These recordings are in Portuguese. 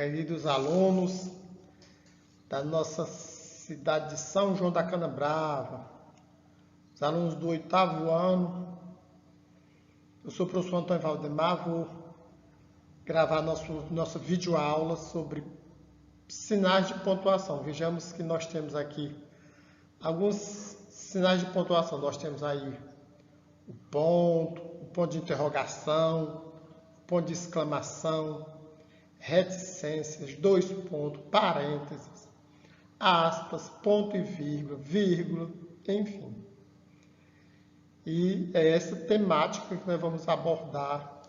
queridos alunos da nossa cidade de São João da Canabrava, os alunos do 8º ano. Eu sou o professor Antônio Valdemar, vou gravar nossa videoaula sobre sinais de pontuação. Vejamos que nós temos aqui alguns sinais de pontuação. Nós temos aí o ponto de interrogação, o ponto de exclamação, reticências, 2 pontos, parênteses, aspas, ponto e vírgula, enfim. E é essa temática que nós vamos abordar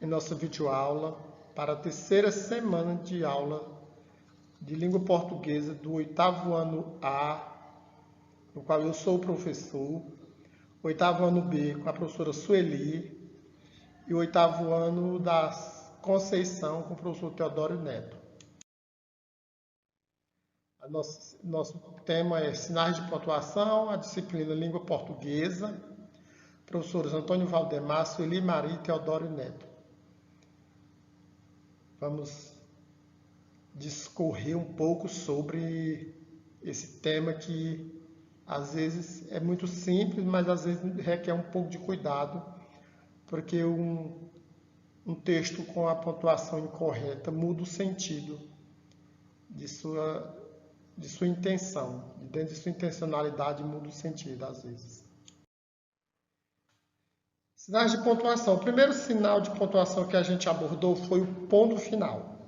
em nossa videoaula para a 3ª semana de aula de língua portuguesa do 8º ano A, no qual eu sou o professor, 8º ano B com a professora Sueli e o 8º ano da Conceição com o professor Teodoro Neto. Nosso tema é sinais de pontuação, a disciplina língua portuguesa, professores Antônio Valdemar, Sueli Maria e Teodoro Neto. Vamos discorrer um pouco sobre esse tema que às vezes é muito simples, mas às vezes requer um pouco de cuidado, porque um texto com a pontuação incorreta muda o sentido de sua intenção. Dentro de sua intencionalidade muda o sentido às vezes. Sinais de pontuação. O primeiro sinal de pontuação que a gente abordou foi o ponto final.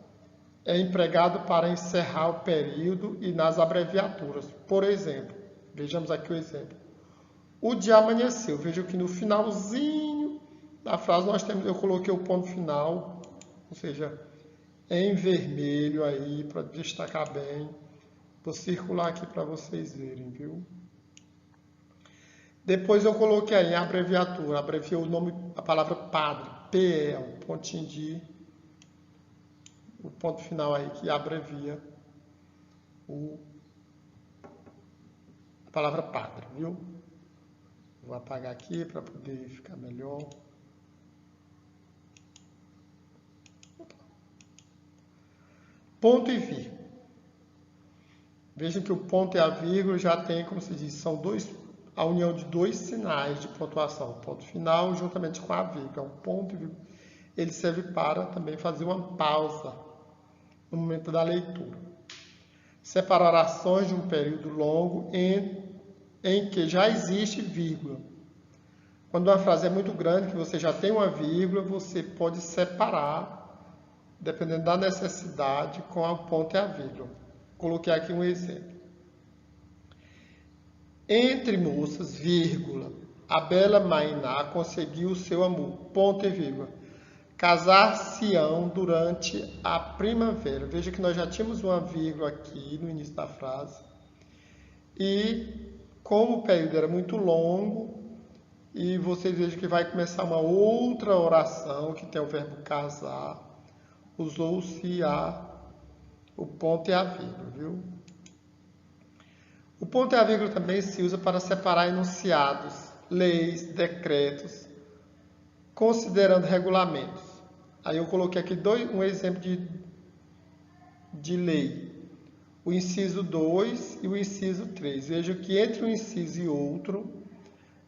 É empregado para encerrar o período e nas abreviaturas. Por exemplo, vejamos aqui o exemplo. O dia amanheceu. Veja que no finalzinho da frase eu coloquei o ponto final, ou seja, em vermelho aí, para destacar bem. Vou circular aqui para vocês verem, viu? Depois eu coloquei aí a abreviatura, abreviei o nome, a palavra padre, PE, um pontinho o ponto final aí que abrevia a palavra padre, viu? Vou apagar aqui para poder ficar melhor. Ponto e vírgula. Vejam que o ponto e a vírgula já tem, como se diz, são a união de 2 sinais de pontuação. O ponto final juntamente com a vírgula. Um ponto e vírgula. Ele serve para também fazer uma pausa no momento da leitura. Separar orações de um período longo em que já existe vírgula. Quando uma frase é muito grande, que você já tem uma vírgula, você pode separar, dependendo da necessidade, com o ponto e a vírgula. Coloquei aqui um exemplo. Entre moças, vírgula, a bela Mainá conseguiu o seu amor, ponto e vírgula. Casar-se-ão durante a primavera. Veja que nós já tínhamos uma vírgula aqui no início da frase. E como o período era muito longo, e vocês vejam que vai começar uma outra oração que tem o verbo casar, usou-se o ponto e a vírgula, viu? O ponto e a vírgula também se usa para separar enunciados, leis, decretos, considerando regulamentos. Aí eu coloquei aqui um exemplo de lei. O inciso 2 e o inciso 3. Veja que entre um inciso e outro,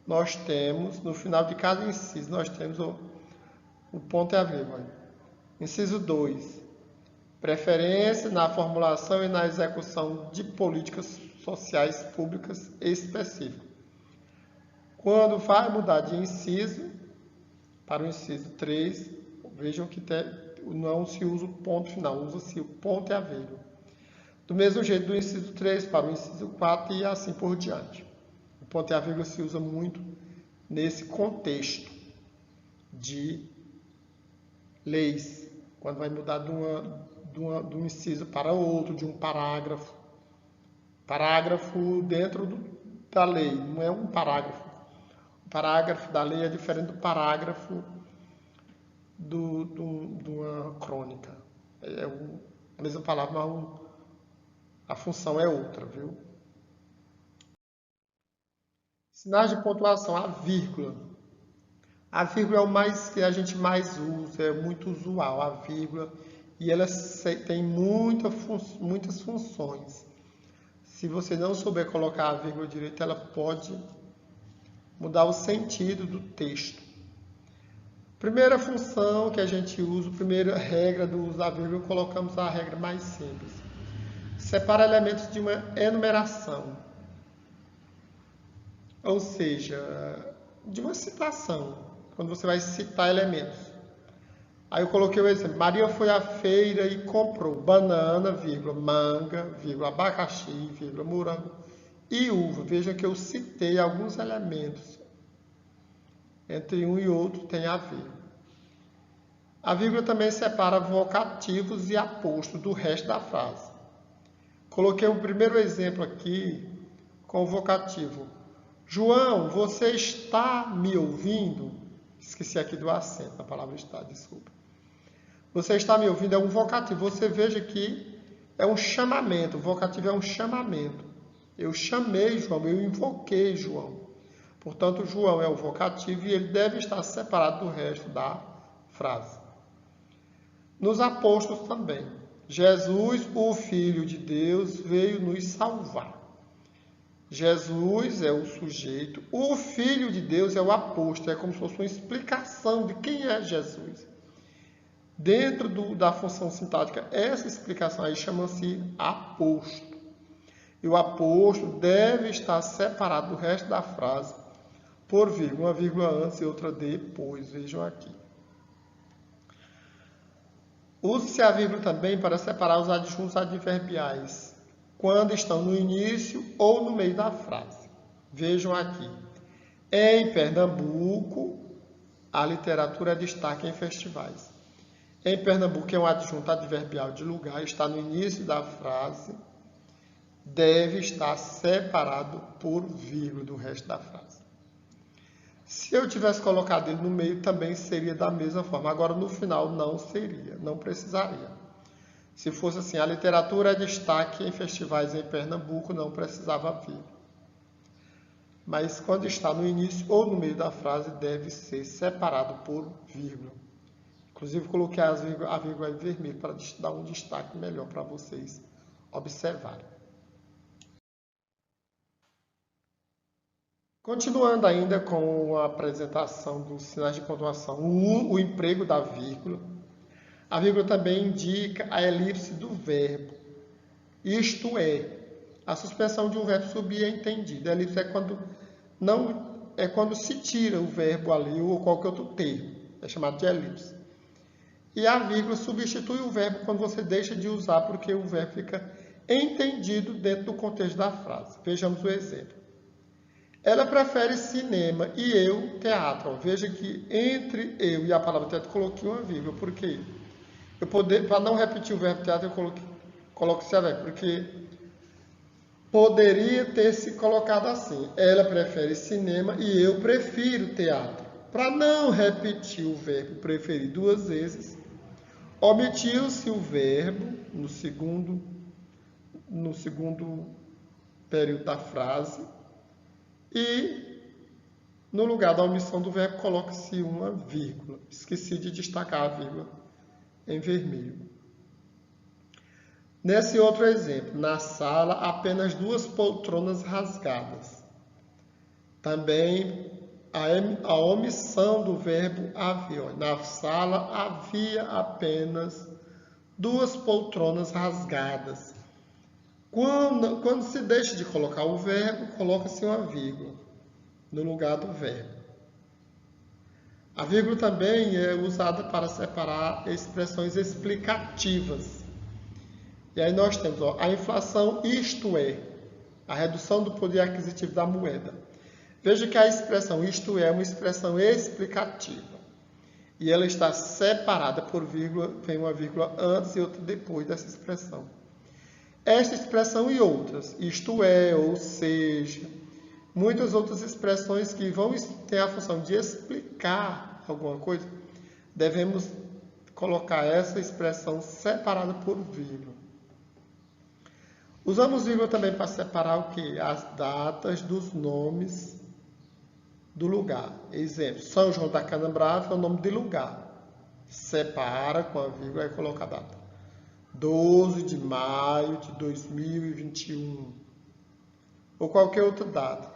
nós temos, no final de cada inciso, nós temos o ponto e a vírgula. Inciso 2. Preferência na formulação e na execução de políticas sociais públicas específicas. Quando vai mudar de inciso para o inciso 3, vejam que não se usa o ponto final, usa-se o ponto e a vírgula. Do mesmo jeito, do inciso 3 para o inciso 4 e assim por diante. O ponto e a vírgula se usa muito nesse contexto de leis, quando vai mudar de um inciso para outro, de um parágrafo. Parágrafo dentro da lei, não é um parágrafo. O parágrafo da lei é diferente do parágrafo de uma crônica. É a mesma palavra, mas a função é outra, viu? Sinais de pontuação, a vírgula. A vírgula é o que a gente mais usa, é muito usual, a vírgula e ela tem muitas funções. Se você não souber colocar a vírgula direita, ela pode mudar o sentido do texto. Primeira função que a gente usa, primeira regra do uso da vírgula, colocamos a regra mais simples. Separa elementos de uma enumeração. Ou seja, de uma citação, quando você vai citar elementos. Aí eu coloquei o exemplo, Maria foi à feira e comprou banana, vírgula, manga, vírgula, abacaxi, vírgula, morango e uva. Veja que eu citei alguns elementos. Entre um e outro tem a vírgula. A vírgula também separa vocativos e apostos do resto da frase. Coloquei um primeiro exemplo aqui com o vocativo. João, você está me ouvindo? Esqueci aqui do acento, a palavra está, desculpa. Você está me ouvindo é um vocativo. Você veja que é um chamamento. O vocativo é um chamamento. Eu chamei João, eu invoquei João. Portanto, João é o vocativo e ele deve estar separado do resto da frase. Nos apostos também. Jesus, o Filho de Deus, veio nos salvar. Jesus é o sujeito, o Filho de Deus é o aposto, é como se fosse uma explicação de quem é Jesus. Dentro da função sintática, essa explicação aí chama-se aposto. E o aposto deve estar separado do resto da frase por vírgula, uma vírgula antes e outra depois. Vejam aqui. Use-se a vírgula também para separar os adjuntos adverbiais, quando estão no início ou no meio da frase. Vejam aqui. Em Pernambuco, a literatura é destaque em festivais. Em Pernambuco é um adjunto adverbial de lugar, está no início da frase, deve estar separado por vírgula do resto da frase. Se eu tivesse colocado ele no meio, também seria da mesma forma. Agora, no final, não seria, não precisaria. Se fosse assim, a literatura é destaque em festivais em Pernambuco, não precisava vírgula. Mas quando está no início ou no meio da frase, deve ser separado por vírgula. Inclusive, coloquei a vírgula em vermelho para dar um destaque melhor para vocês observarem. Continuando ainda com a apresentação dos sinais de pontuação, o emprego da vírgula. A vírgula também indica a elipse do verbo, isto é, a suspensão de um verbo subentendido. A elipse é quando se tira o verbo ali ou qualquer outro termo, é chamado de elipse. E a vírgula substitui o verbo quando você deixa de usar, porque o verbo fica entendido dentro do contexto da frase. Vejamos o exemplo. Ela prefere cinema e eu teatro. Veja que entre eu e a palavra teatro eu coloquei uma vírgula. Por quê? Para não repetir o verbo teatro, eu coloco esse verbo, porque poderia ter se colocado assim. Ela prefere cinema e eu prefiro teatro. Para não repetir o verbo preferir duas vezes, omitiu-se o verbo no segundo período da frase e, no lugar da omissão do verbo, coloca-se uma vírgula. Esqueci de destacar a vírgula em vermelho. Nesse outro exemplo, na sala, apenas 2 poltronas rasgadas. Também a omissão do verbo havia. Na sala havia apenas 2 poltronas rasgadas. Quando se deixa de colocar o verbo, coloca-se uma vírgula no lugar do verbo. A vírgula também é usada para separar expressões explicativas. E aí nós temos a inflação, isto é, a redução do poder aquisitivo da moeda. Veja que a expressão isto é uma expressão explicativa. E ela está separada por vírgula, vem uma vírgula antes e outra depois dessa expressão. Esta expressão e outras, isto é, ou seja, muitas outras expressões que vão ter a função de explicar alguma coisa, devemos colocar essa expressão separada por vírgula. Usamos vírgula também para separar o quê? As datas dos nomes do lugar. Exemplo, São João da Canabrava é o nome de lugar. Separa com a vírgula e coloca a data. 12 de maio de 2021, ou qualquer outra data,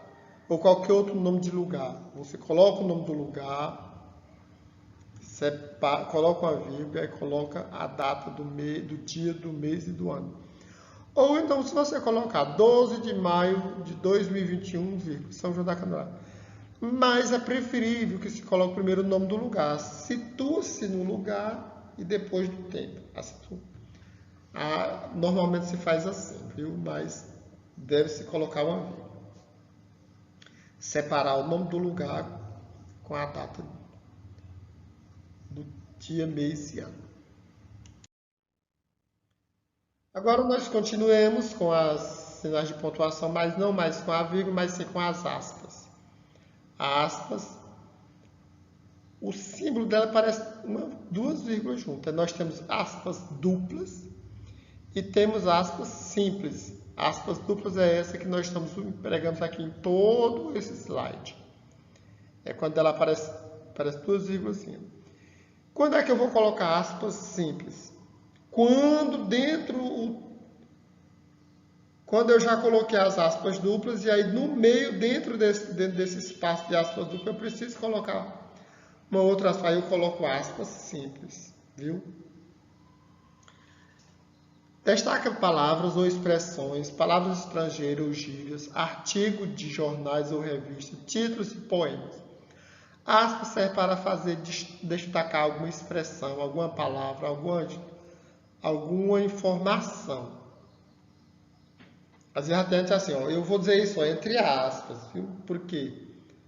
ou qualquer outro nome de lugar. Você coloca o nome do lugar, coloca uma vírgula e coloca a data do dia, do mês e do ano. Ou então, se você colocar 12 de maio de 2021, São João da Candelária. Mas é preferível que se coloque primeiro o nome do lugar. Situa-se no lugar e depois do tempo. Normalmente se faz assim, viu? Mas deve-se colocar uma vírgula. Separar o nome do lugar com a data do dia, mês e ano. Agora nós continuemos com as sinais de pontuação, mas não mais com a vírgula, mas sim com as aspas. Aspas, o símbolo dela parece duas vírgulas juntas. Nós temos aspas duplas e temos aspas simples. Aspas duplas é essa que nós estamos empregando aqui em todo esse slide. É quando ela parece duas vírgulas assim. Quando é que eu vou colocar aspas simples? Quando eu já coloquei as aspas duplas e aí no meio, dentro desse espaço de aspas duplas, eu preciso colocar uma outra aspa, aí eu coloco aspas simples, viu? Destaca palavras ou expressões, palavras estrangeiras ou gírias, artigos de jornais ou revistas, títulos e poemas. Aspas serve para fazer destacar alguma expressão, alguma palavra, alguma informação. Às vezes até assim, eu vou dizer isso entre aspas, viu? Por quê?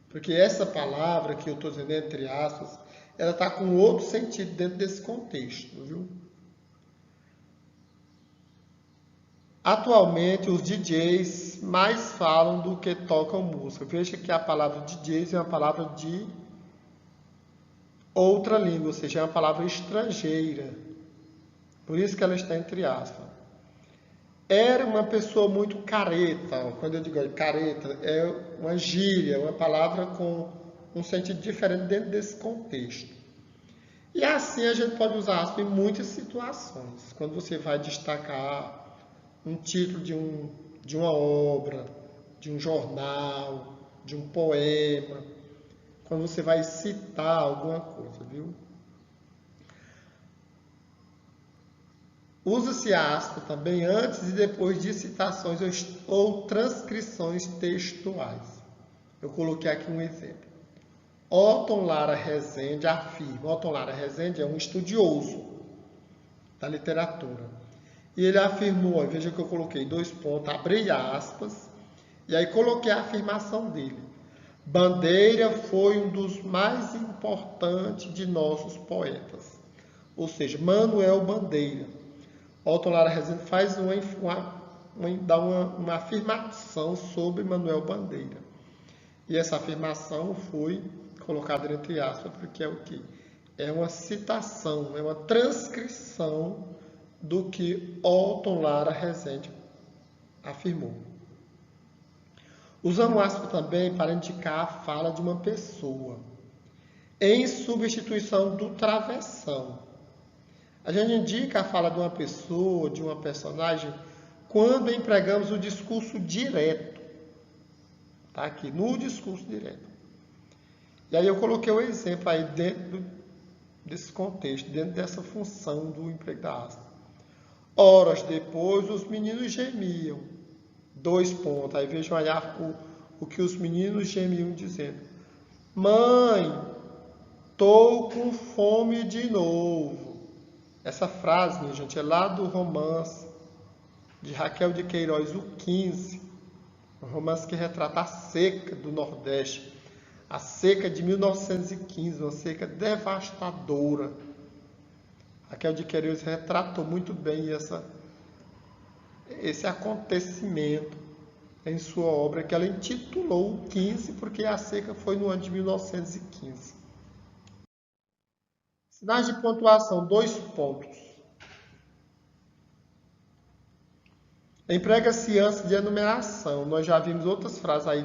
Porque essa palavra que eu estou dizendo entre aspas, ela está com outro sentido dentro desse contexto, viu? Atualmente, os DJs mais falam do que tocam música. Veja que a palavra DJs é uma palavra de outra língua, ou seja, é uma palavra estrangeira. Por isso que ela está entre aspas. Era uma pessoa muito careta. Quando eu digo careta, é uma gíria, uma palavra com um sentido diferente dentro desse contexto. E assim a gente pode usar aspas em muitas situações. Quando você vai destacar um título de uma obra, de um jornal, de um poema, quando você vai citar alguma coisa, viu? Usa-se a aspa também antes e depois de citações ou transcrições textuais. Eu coloquei aqui um exemplo. Otton Lara Rezende afirma. Otton Lara Rezende é um estudioso da literatura. E ele afirmou, veja que eu coloquei 2 pontos, abri aspas, e aí coloquei a afirmação dele. Bandeira foi um dos mais importantes de nossos poetas. Ou seja, Manuel Bandeira. Otton Lara Rezende faz dá uma afirmação sobre Manuel Bandeira. E essa afirmação foi colocada entre aspas, porque é o quê? É uma citação, é uma transcrição do que Otton Lara Rezende afirmou. Usamos aspas também para indicar a fala de uma pessoa, em substituição do travessão. A gente indica a fala de uma pessoa, de uma personagem, quando empregamos o discurso direto. Está aqui, no discurso direto. E aí eu coloquei o exemplo aí dentro desse contexto, dentro dessa função do emprego da aspa. Horas depois, os meninos gemiam. 2 pontos. Aí vejam aí o que os meninos gemiam dizendo. Mãe, tô com fome de novo. Essa frase, minha gente, é lá do romance de Raquel de Queiroz, o 15. Um romance que retrata a seca do Nordeste. A seca de 1915, uma seca devastadora. Raquel de Queiroz retratou muito bem esse acontecimento em sua obra, que ela intitulou o 15, porque a seca foi no ano de 1915. Sinais de pontuação, 2 pontos. Emprega-se antes de enumeração. Nós já vimos outras frases aí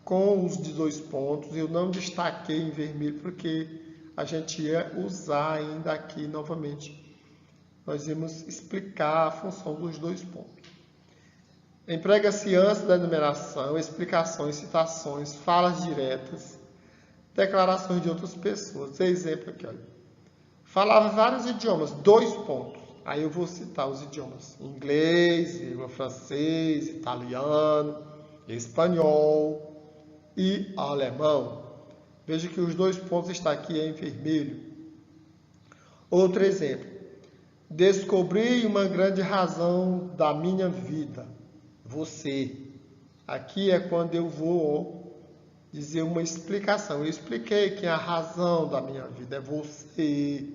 com os de 2 pontos. Eu não destaquei em vermelho porque a gente ia usar ainda aqui novamente nós vamos explicar a função dos dois pontos. Emprega-se antes da enumeração, explicações, citações, falas diretas, declarações de outras pessoas. Exemplo aqui, olha. Falava vários idiomas, 2 pontos. Aí eu vou citar os idiomas: inglês, francês, italiano, espanhol e alemão. Veja que os 2 pontos estão aqui em vermelho. Outro exemplo: descobri uma grande razão da minha vida. Você. Aqui é quando eu vou dizer uma explicação. Eu expliquei que a razão da minha vida é você.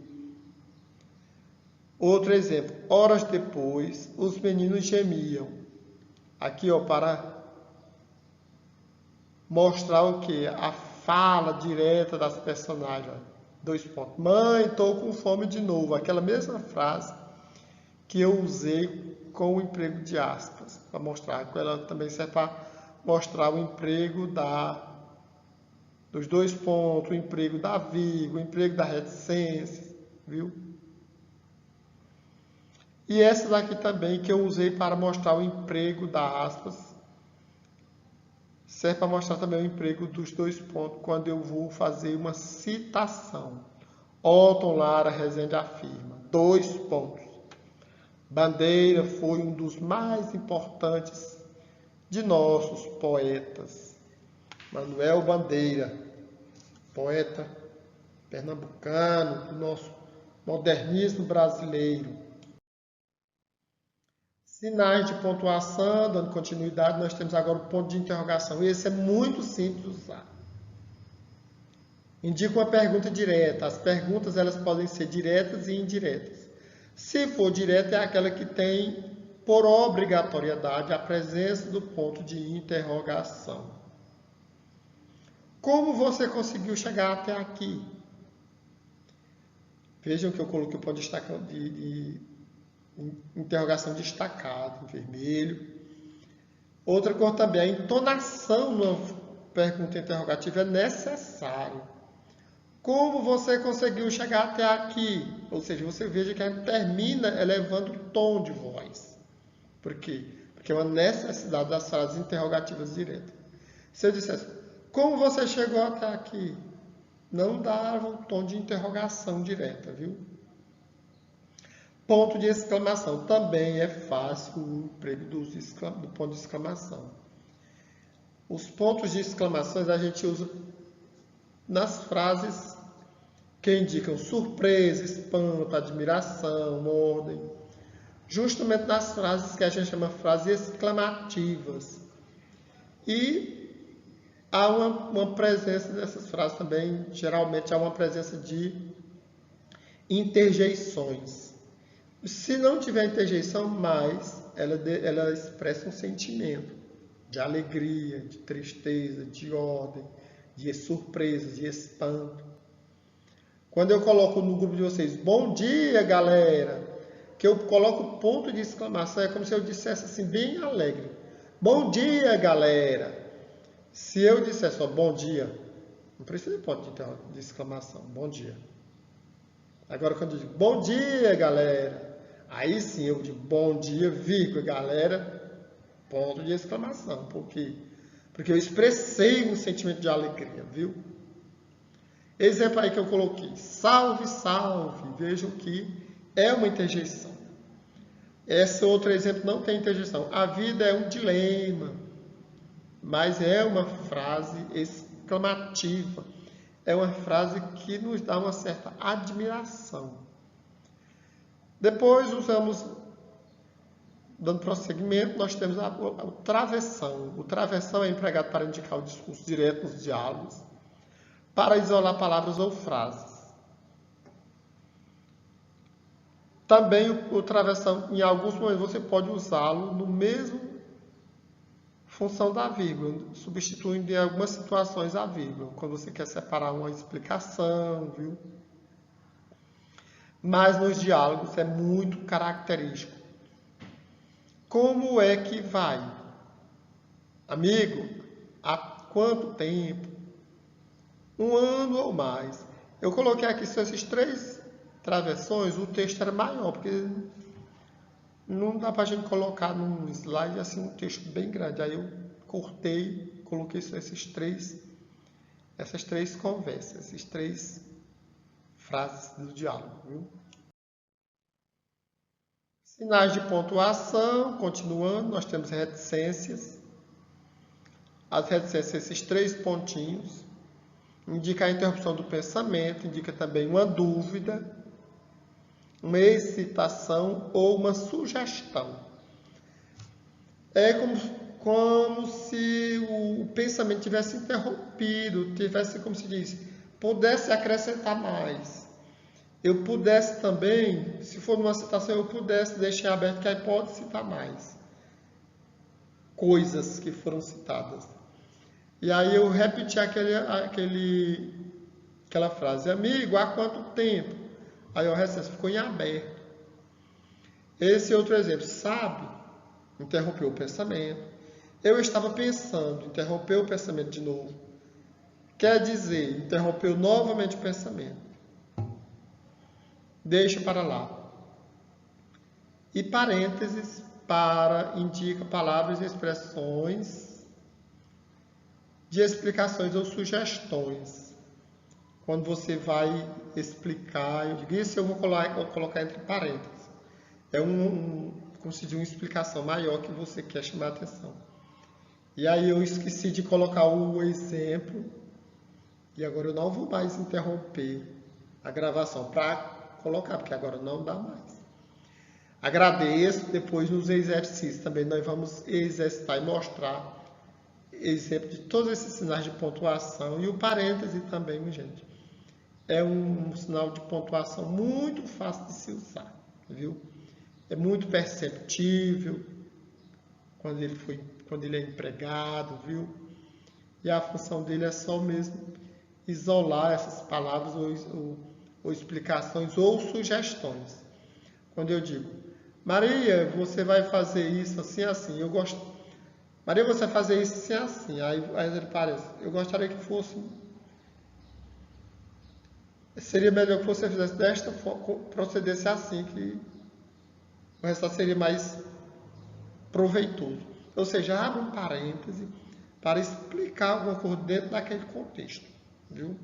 Outro exemplo: horas depois, os meninos gemiam. Aqui, ó, para mostrar o que? A fala direta das personagens. 2 pontos. Mãe, estou com fome de novo. Aquela mesma frase que eu usei com o emprego de aspas, para mostrar. Ela também serve para mostrar o emprego dos 2 pontos, o emprego da vírgula, o emprego da reticência, viu? E essa daqui também que eu usei para mostrar o emprego da aspas, serve para mostrar também o emprego dos 2 pontos quando eu vou fazer uma citação. Otton Lara Rezende afirma, 2 pontos. Bandeira foi um dos mais importantes de nossos poetas. Manuel Bandeira, poeta pernambucano, do nosso modernismo brasileiro. Sinais de pontuação, dando continuidade, nós temos agora o ponto de interrogação. Esse é muito simples de usar. Indica uma pergunta direta. As perguntas elas podem ser diretas e indiretas. Se for direta, é aquela que tem, por obrigatoriedade, a presença do ponto de interrogação. Como você conseguiu chegar até aqui? Vejam que eu coloquei o ponto de interrogação destacado, em vermelho. Outra cor também, a entonação numa pergunta interrogativa é necessário. Como você conseguiu chegar até aqui? Ou seja, você veja que ela termina elevando o tom de voz. Por quê? Porque é uma necessidade das frases interrogativas diretas. Se eu dissesse, como você chegou até aqui? Não dava um tom de interrogação direta, viu? Ponto de exclamação. Também é fácil o emprego do ponto de exclamação. Os pontos de exclamações a gente usa nas frases que indicam surpresa, espanto, admiração, ordem. Justamente nas frases que a gente chama frases exclamativas. E há uma presença dessas frases também, geralmente há uma presença de interjeições. Se não tiver interjeição, mais ela expressa um sentimento de alegria, de tristeza, de ordem, de surpresa, de espanto. Quando eu coloco no grupo de vocês, bom dia, galera, que eu coloco ponto de exclamação, é como se eu dissesse assim, bem alegre. Bom dia, galera. Se eu disser só bom dia, não precisa de ponto de exclamação, bom dia. Agora, quando eu digo bom dia, galera, aí sim eu digo bom dia, vírgula, galera, ponto de exclamação. Por quê? Porque eu expressei um sentimento de alegria, viu? Exemplo aí que eu coloquei, salve, salve, vejam que é uma interjeição. Esse outro exemplo não tem interjeição. A vida é um dilema, mas é uma frase exclamativa. É uma frase que nos dá uma certa admiração. Depois usamos, dando prosseguimento, nós temos o travessão. O travessão é empregado para indicar o discurso direto nos diálogos, para isolar palavras ou frases. Também o travessão, em alguns momentos, você pode usá-lo no mesmo função da vírgula, substituindo em algumas situações a vírgula, quando você quer separar uma explicação, viu? Mas nos diálogos é muito característico. Como é que vai? Amigo, há quanto tempo? 1 ano ou mais. Eu coloquei aqui só esses 3 travessões, o texto era maior, porque não dá para a gente colocar num slide assim um texto bem grande. Aí eu cortei, coloquei só essas três conversas, essas três frases do diálogo, viu? Sinais de pontuação, continuando, nós temos reticências. As reticências, esses três pontinhos, indica a interrupção do pensamento, indica também uma dúvida, uma excitação ou uma sugestão. É como se o pensamento tivesse interrompido, tivesse, como se diz, pudesse acrescentar mais. Eu pudesse também, se for numa citação, eu pudesse deixar aberto que aí pode citar mais coisas que foram citadas. E aí eu repeti aquela frase, amigo, há quanto tempo? Aí o recesso ficou em aberto. Esse outro exemplo, sabe? Interrompeu o pensamento. Eu estava pensando, interrompeu o pensamento de novo. Quer dizer, interrompeu novamente o pensamento. Deixa para lá. E parênteses indica palavras e expressões de explicações ou sugestões. Quando você vai explicar, eu digo, isso eu vou colocar entre parênteses. É como se diz, uma explicação maior que você quer chamar a atenção. E aí eu esqueci de colocar o exemplo, e agora eu não vou mais interromper a gravação para colocar, porque agora não dá mais. Agradeço, depois nos exercícios também nós vamos exercitar e mostrar exemplo de todos esses sinais de pontuação, e o parêntese também, gente. É um sinal de pontuação muito fácil de se usar, viu? É muito perceptível quando ele é empregado, viu? E a função dele é só mesmo isolar essas palavras ou explicações ou sugestões. Quando eu digo, Maria, você vai fazer isso assim, assim. Maria, você vai fazer isso assim, assim. Aí ele parece, eu gostaria que fosse... Seria melhor que você fizesse desta forma, procedesse assim, que o resultado seria mais proveitoso. Ou seja, abre um parêntese para explicar alguma coisa dentro daquele contexto, viu?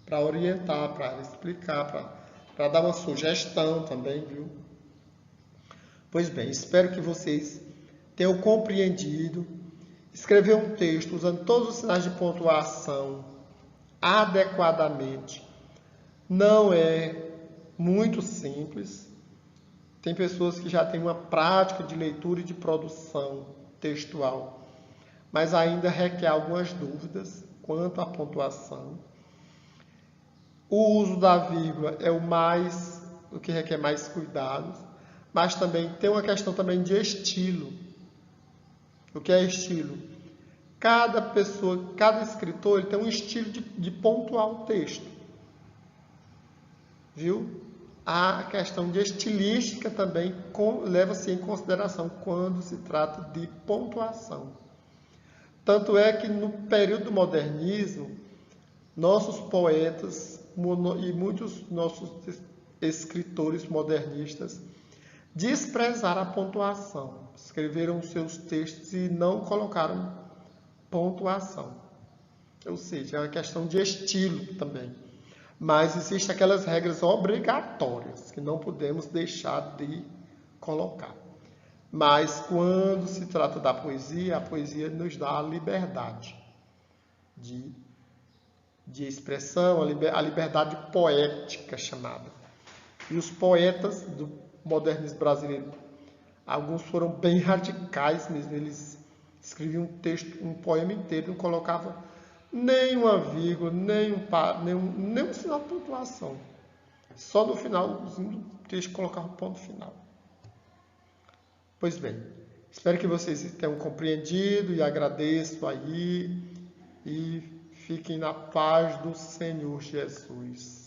Para orientar, para explicar, para dar uma sugestão também, viu? Pois bem, espero que vocês tenham compreendido. Escrever um texto usando todos os sinais de pontuação adequadamente não é muito simples. Tem pessoas que já têm uma prática de leitura e de produção textual, mas ainda requer algumas dúvidas quanto à pontuação. O uso da vírgula é o que requer mais cuidados, mas também tem uma questão também de estilo. O que é estilo? Cada pessoa, cada escritor, ele tem um estilo de pontuar o texto. Viu? A questão de estilística também leva-se em consideração quando se trata de pontuação. Tanto é que no período do modernismo, nossos poetas e muitos nossos escritores modernistas desprezaram a pontuação. Escreveram seus textos e não colocaram pontuação. Ou seja, é uma questão de estilo também. Mas existem aquelas regras obrigatórias que não podemos deixar de colocar. Mas quando se trata da poesia, a poesia nos dá a liberdade de expressão, a liberdade poética chamada. E os poetas do modernismo brasileiro, alguns foram bem radicais mesmo, eles escreviam um texto, um poema inteiro, não colocavam nem uma vírgula, nem um sinal de pontuação. Só no final do texto colocava o ponto final. Pois bem, espero que vocês tenham compreendido e agradeço aí e fiquem na paz do Senhor Jesus.